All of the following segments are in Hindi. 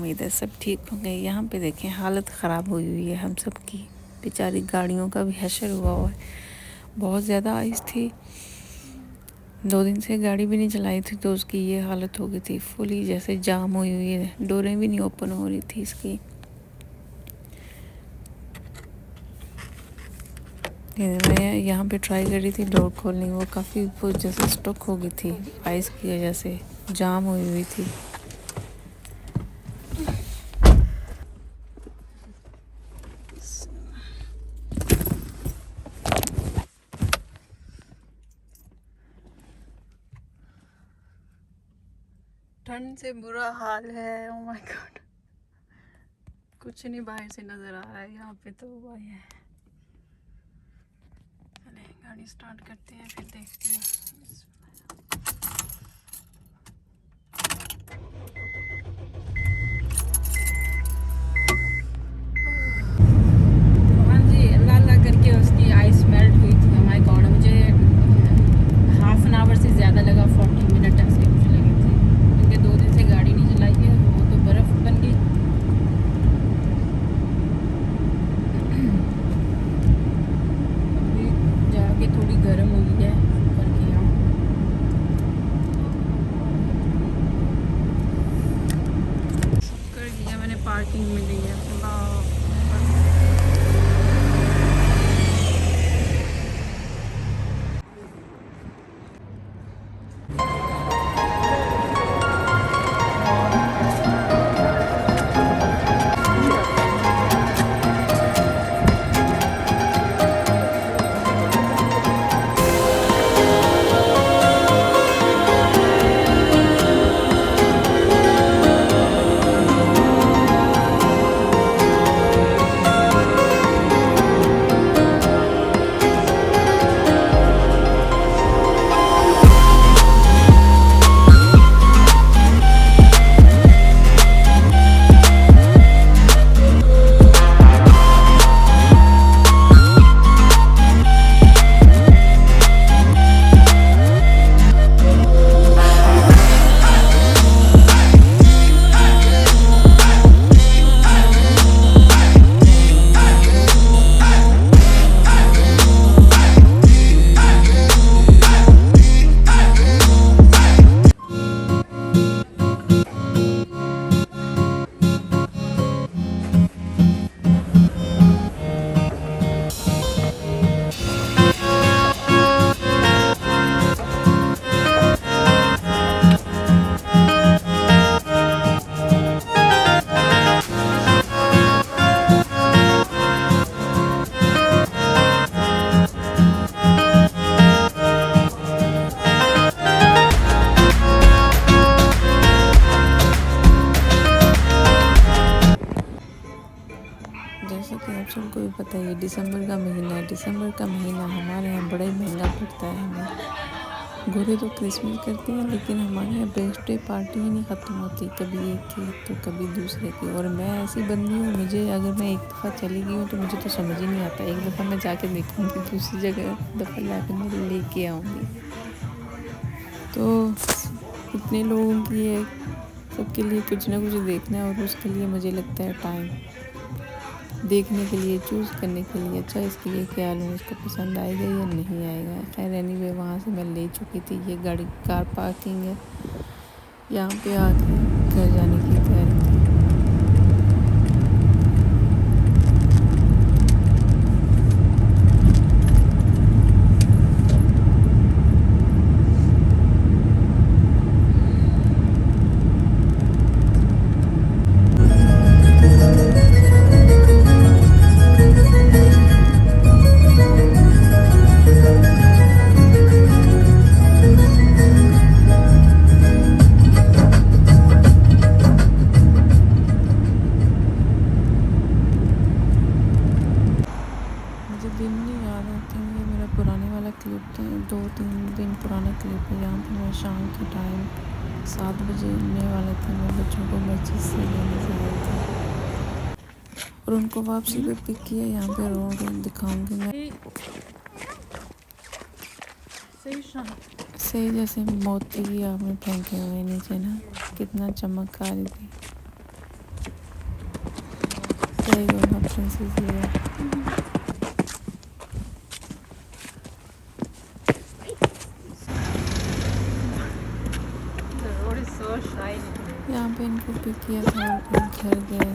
उम्मीद है सब ठीक होंगे। यहाँ पे देखें हालत ख़राब हुई हुई है हम सब की, बेचारी गाड़ियों का भी हशर हुआ है। बहुत ज़्यादा आइस थी, 2 दिन से गाड़ी भी नहीं चलाई थी तो उसकी ये हालत हो गई थी, फुली जैसे जाम हुई हुई है, डोरें भी नहीं ओपन हो रही थी इसकी। मैं यहाँ पे ट्राई कर रही थी डोर खोलने, वो काफ़ी जैसे स्टक हो गई थी, आइस की वजह से जाम हुई हुई थी। ठंड से बुरा हाल है। ओह माय गॉड, कुछ नहीं बाहर से नज़र आ रहा है यहाँ पे तो वही है। चले गाड़ी स्टार्ट करते हैं फिर देखते हैं। हाँ जी, अल्लाह अल्लाह करके उसकी आइस मेल्ट हुई थी। ओह माय गॉड, मुझे हाफ एन आवर से ज़्यादा लगा, 40 मिनट ऐसे कुछ लगे थे, क्योंकि 2 दिन से गाड़ी नहीं चलाई है। वो तो बर्फ़ बन गई। अभी जाके थोड़ी गर्म हुई है करके यहाँ कर दिया मैंने, पार्किंग मिली है। जैसा कि आप सबको भी पता है, ये दिसंबर का महीना है। दिसंबर का महीना हमारे यहाँ बड़ा ही महंगा पड़ता है हमें। गोरे तो क्रिसमस करते हैं, लेकिन हमारे यहाँ बर्थडे पार्टी ही नहीं ख़त्म होती, कभी एक की तो कभी दूसरे की। और मैं ऐसी बंदी हूँ, मुझे अगर मैं एक दफ़ा चली गई हूँ तो मुझे तो समझ ही नहीं आता। एक दफ़ा मैं जाके देखूँगी, दूसरी जगह दफ़ा जाकर मैं लेके आऊँगी। तो इतने लोगों की है, सबके लिए कुछ ना कुछ देखना है, और उसके लिए मुझे लगता है टाइम देखने के लिए, चूज़ करने के लिए, अच्छा इसके लिए क्या लूँ, इसको पसंद आएगा या नहीं आएगा। खैर एनीवे, वहाँ से मैं ले चुकी थी। ये गाड़ी कार पार्किंग है, यहाँ पे आके घर जाने की तैयारी थी। मुझे दिन नहीं याद आते, ये मेरा पुराने वाला क्लिप था, 2-3 दिन पुराना क्लिप है। यहाँ पे मैं शाम के टाइम 7 बजे आने वाले थे, मैं बच्चों को मस्जिद से लेने जा रही थी और उनको वापसी पे पिक किया। यहाँ पे रोड दिखाऊंगी मैं, सही जैसे मोती आपने फेंके हुए नीचे ना, कितना चमक आ रही थी। There you go, my princess is here. The road is so shiny. यहाँ पे इनको पिक किया था और घर गए,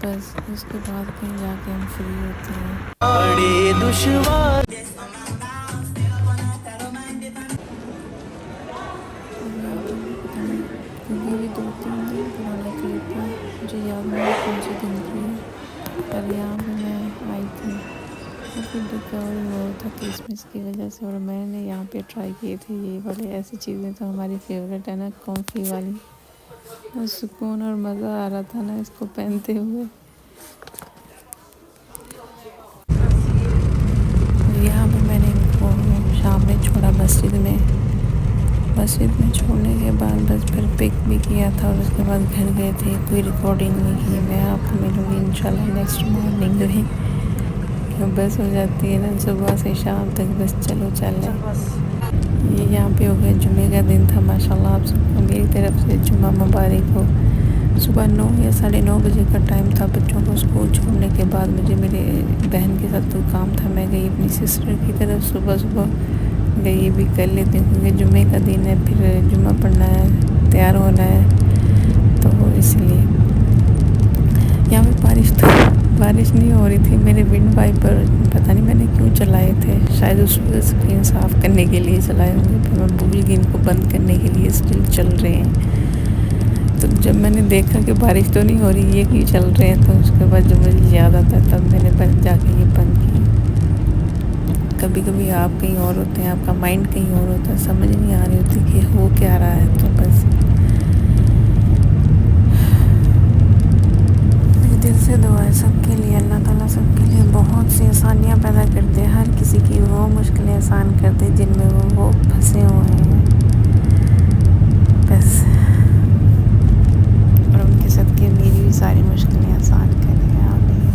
बस उसके बाद कहीं जाके हम फ्री होते हैं। बड़े दुश्वार अब यहाँ पे भी पता नहीं, क्योंकि ये 2-3 दिन पुराना क्लिप है, मुझे याद नहीं कौन से दिन की है, पर यहाँ पे मैं आई थी और फिर रिकवरिंग हो था क्रिसमस की वजह से, और मैंने यहाँ पे ट्राई किए थे ये वाले। ऐसी चीज़ें तो हमारी फेवरेट है ना, कॉम्फी वाली, और सुकून और मज़ा आ रहा था ना इसको पहनते हुए। यहाँ पे मैंने इनको शाम में छोड़ा मस्जिद में छोड़ने के बाद बस फिर पिक भी किया था, और उसके बाद घर गए थे। कोई रिकॉर्डिंग नहीं की। मैं आपको मिलूँगी इंशाल्लाह नेक्स्ट मॉर्निंग ही, बस हो जाती है ना सुबह से शाम तक, बस चलो चल रहे। ये यहाँ पे हो गया जुमे का दिन था। माशाल्लाह आप सबको मेरी तरफ से जुमा मुबारक हो। सुबह 9 या 9:30 बजे का टाइम था। बच्चों को स्कूल छोड़ने के बाद मुझे मेरे बहन के साथ कोई काम था, मैं गई अपनी सिस्टर की तरफ। सुबह गई, ये भी कर लेती हूँ क्योंकि जुमे का दिन है, फिर जुमा पढ़ना है, तैयार होना है, तो इसलिए। यहाँ पे बारिश नहीं हो रही थी। मेरे विंड वाइपर पता नहीं मैंने क्यों चलाए थे, शायद उसको स्क्रीन साफ़ करने के लिए चलाए होंगे, फिर मैं भूल गई इनको बंद करने के लिए। स्टिल चल रहे हैं। तो जब मैंने देखा कि बारिश तो नहीं हो रही, ये क्यों चल रहे हैं, तो उसके बाद जब मुझे याद आता है तब मैंने बस जाके ये बंद किया। कभी कभी आप कहीं और होते हैं, आपका माइंड कहीं और होता है, समझ नहीं आ रही होती कि हो क्या रहा है, तो बस दिल से दुआ है सबके लिए। अल्लाह ताला सबके लिए बहुत सी आसानियाँ पैदा कर दे, हर किसी की वो मुश्किलें आसान कर दे जिनमें वो फंसे हुए हैं, बस। और उनके सदके मेरी भी सारी मुश्किलें आसान करें, आमीन।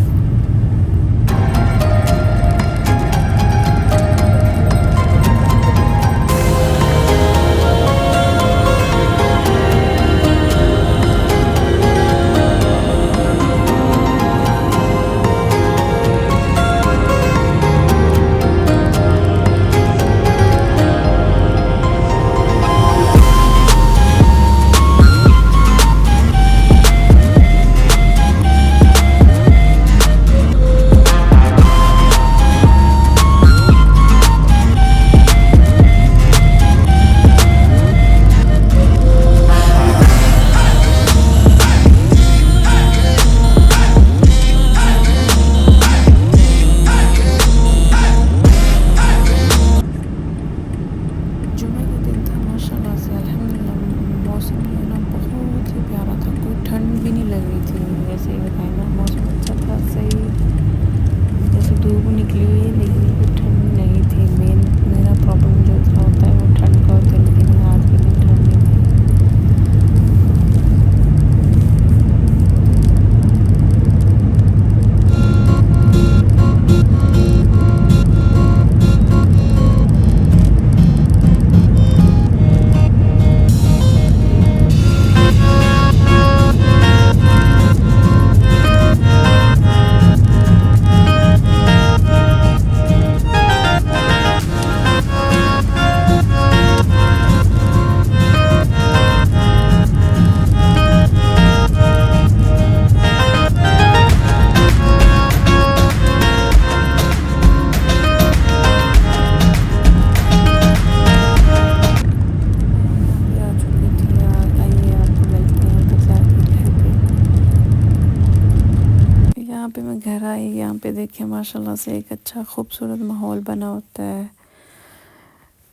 घर आई, यहाँ पे देखिए माशाल्लाह से एक अच्छा खूबसूरत माहौल बना होता है।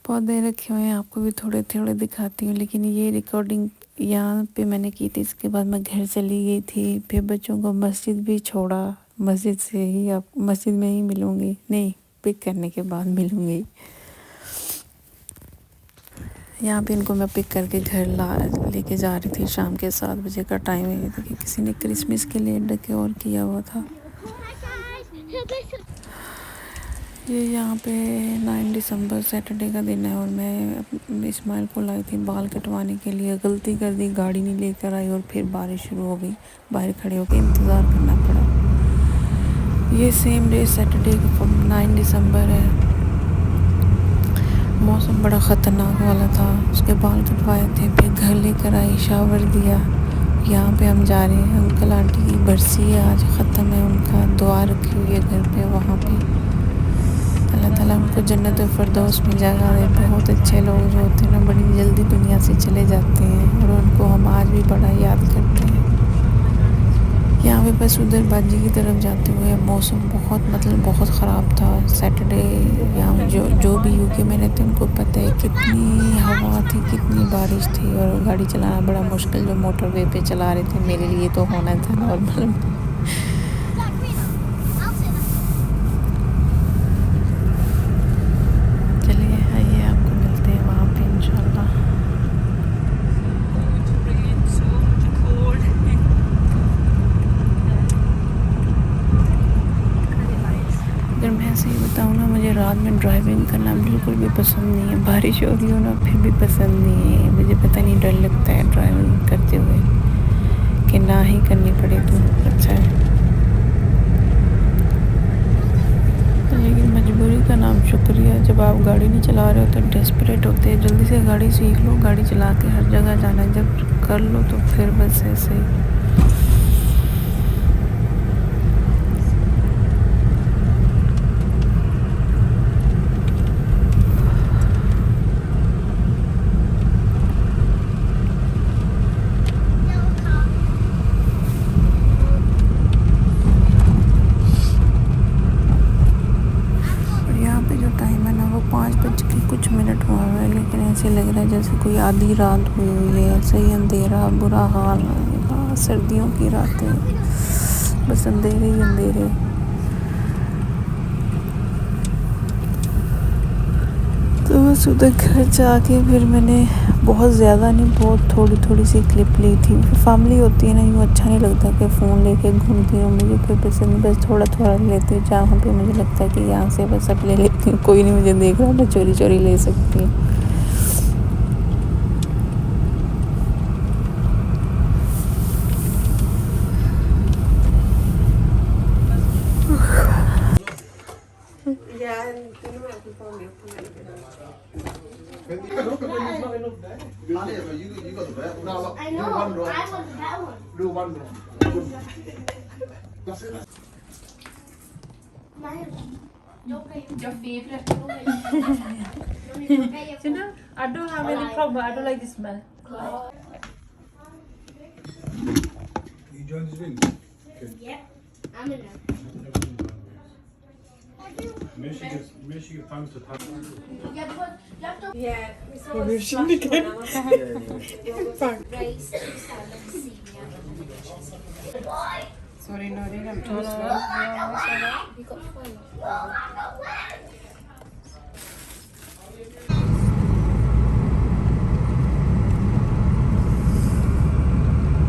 पौधे रखे हुए हैं, आपको भी थोड़े थोड़े दिखाती हूँ। लेकिन ये रिकॉर्डिंग यहाँ पे मैंने की थी, इसके बाद मैं घर चली गई थी। फिर बच्चों को मस्जिद भी छोड़ा, मस्जिद से ही आप मस्जिद में ही मिलूँगी, नहीं पिक करने के बाद मिलूँगी। यहाँ पे इनको मैं पिक करके घर लेके जा रही थी। शाम के 7 बजे का टाइम है। देखिए किसी ने क्रिसमस के लिए डेकोर किया हुआ था। ये यहाँ पे 9 दिसंबर सैटरडे का दिन है और मैं इस्माइल को लाई थी बाल कटवाने के लिए। गलती कर दी, गाड़ी नहीं लेकर आई और फिर बारिश शुरू हो गई। बाहर खड़े होकर इंतज़ार करना पड़ा। ये सेम डे सैटरडे 9 दिसंबर है। मौसम बड़ा ख़तरनाक वाला था। उसके बाल कटवाए थे, फिर घर लेकर आई, शावर दिया। यहाँ पे हम जा रहे हैं, अंकल आंटी की बरसी है, आज ख़त्म है उनका। दुआ रखी हुई है घर पे, वहाँ पे अल्लाह ताला उनको जन्नत फ़िरदौस में जगह दे। बहुत अच्छे लोग जो होते हैं ना, बड़ी जल्दी दुनिया से चले जाते हैं और उनको हम आज भी बड़ा याद करते हैं। यहाँ पे बस उधर बाजी की तरफ जाते हुए मौसम बहुत ख़राब था सैटरडे। यहाँ जो भी यूके में रहते हैं उनको पता है कितनी हवा थी, कितनी बारिश थी और गाड़ी चलाना बड़ा मुश्किल। जो मोटरवे पे चला रहे थे, मेरे लिए तो होना था नॉर्मल। चलिए आइए, आपको मिलते हैं वहाँ पे इंशाल्लाह। अगर मैं सही बताऊँ ना, मुझे रात में ड्राइविंग करना बिल्कुल भी पसंद नहीं है। बारिश हो रही हो ना फिर भी पसंद नहीं है मुझे। पता नहीं, डर लगता है ड्राइविंग करते हुए कि ना ही करनी पड़े तो अच्छा है। लेकिन मजबूरी का नाम शुक्रिया। जब आप गाड़ी नहीं चला रहे हो तो डेस्परेट होते हैं, जल्दी से गाड़ी सीख लो, गाड़ी चला के हर जगह जाना। जब कर लो तो फिर बस ऐसे ही। कुछ मिनट हुआ है, लेकिन ऐसे लग रहा है जैसे कोई आधी रात हुई है। ऐसे ही अंधेरा, बुरा हाल है। सर्दियों की रातें, बस अंधेरे ही अंधेरे। तो बस उधर घर जाके फिर मैंने बहुत ज़्यादा नहीं, बहुत थोड़ी सी क्लिप ली थी। फिर फैमिली होती है ना, यूँ अच्छा नहीं लगता कि फ़ोन लेके घूमती हूँ। मुझे कोई पसंद नहीं, बस थोड़ा लेती हूँ जहाँ पे मुझे लगता है कि यहाँ से बस अब ले लेती हूँ, कोई नहीं मुझे देख रहा, मैं चोरी ले सकती हूँ। You got the better one. No, look, I do know. one wrong. I want the better one. Do one wrong. That's it. Your favorite. You know, I don't have any problem. I don't like the smell. You join this ring? Yeah, I'm in there. Michigan thanks to Yeah, but you have to. Yeah. Rice, Sorry, no, I'm too We got foil.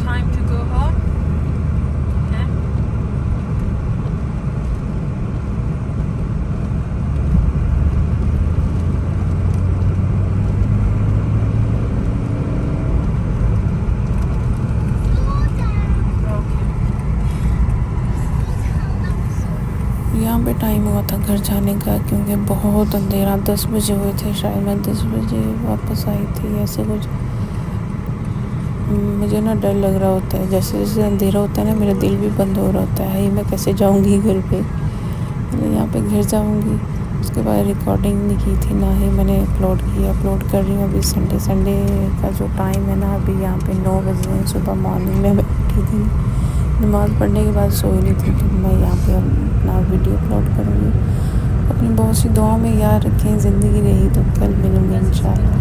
Time to go home. यहाँ पे टाइम हुआ था घर जाने का, क्योंकि बहुत अंधेरा, 10 बजे हुए थे शायद। मैं 10 बजे वापस आई थी, ऐसे कुछ। मुझे ना डर लग रहा होता है, जैसे जैसे अंधेरा होता है ना मेरा दिल भी बंद हो रहा होता है। मैं कैसे जाऊँगी घर पे, यहाँ पे घर जाऊँगी। उसके बाद रिकॉर्डिंग नहीं की थी, ना ही मैंने अपलोड किया। अपलोड कर रही हूँ अभी। संडे का जो टाइम है ना, अभी यहाँ पे 9 बजे सुबह मॉर्निंग में बैठी थी, नमाज़ पढ़ने के बाद सोई नहीं थी। तो मैं यहाँ पे अपना वीडियो अपलोड करूँगी। अपनी बहुत सी दुआओं में याद रखें। ज़िंदगी रही तो कल मिलूँगी इंशाल्लाह।